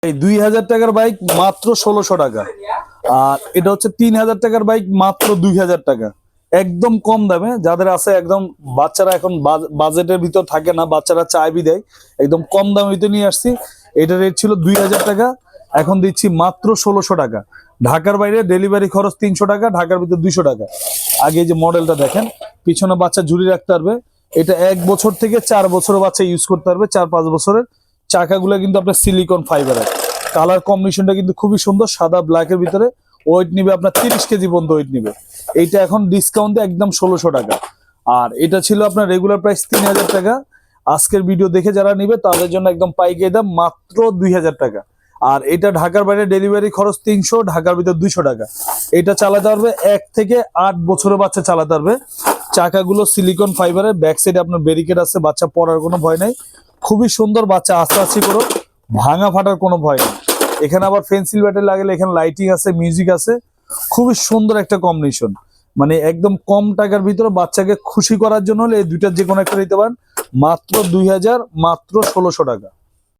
এই 2000 টাকার বাইক মাত্র 1600 টাকা। আর এটা হচ্ছে 3000 টাকার বাইক মাত্র 2000 টাকা। একদম কম দামে যাদের আছে, একদম বাচ্চারা এখন বাজেটের ভিতর থাকে না, বাচ্চারা চাইবি দেয়, একদম কম দামের ভিতরে নিয়ে আসছি। এটা রেট ছিল 2000 টাকা, এখন দিচ্ছি মাত্র 1600 টাকা। ঢাকার বাইরে ডেলিভারি খরচ 300 টাকা, ঢাকার ভিতর 200 টাকা। আগে এই যে মডেলটা দেখেন, পিছনে বাচ্চা ঝুলি রাখতে পারবে। এটা 1 বছর থেকে 4 বছরের বাচ্চা ইউজ করতে পারবে, 4-5 বছরের। চাকাগুলো কিন্তু আপনার সিলিকন ফাইবারের। কালার কম্বিনেশনটা কিন্তু খুবই সুন্দর, সাদা ব্ল্যাকের ভিতরে। ওয়েট নিবে আপনার 30 কেজি পর্যন্ত ওয়েট নিবে। এইটা এখন ডিসকাউন্টে একদম 1600 টাকা। আর এটা ছিল আপনার রেগুলার প্রাইস 3000 টাকা। আজকের ভিডিও দেখে যারা নিবে তাদের জন্য একদম পাইকারি দাম মাত্র 2000 টাকা। আর এটা ঢাকার বাইরে ডেলিভারি খরচ 300, ঢাকার ভিতর 200 টাকা। এটা চালাতে পারবে 1 থেকে 8 বছরের বাচ্চা চালাতে পারবে। চাকাগুলো সিলিকন ফাইবারের, ব্যাক সাইডে আপনার ব্যারিকেড আছে, বাচ্চা পড়ার কোনো ভয় নাই। খুবই সুন্দর, বাচ্চা আস্তে আস্তে করো, ভাঙা ফাটার কোনো ভয় নেই। এখানে আবার পেন্সিল ব্যাটারি লাগালে এখানে লাইটিং আছে, মিউজিক আছে। খুবই সুন্দর একটা কম্বিনেশন। মানে একদম কম টাকার ভিতরে বাচ্চাকে খুশি করার জন্য হলে এই দুইটার যে কোনো একটা নিতে পারেন। মাত্র 2000, মাত্র 1600 টাকা।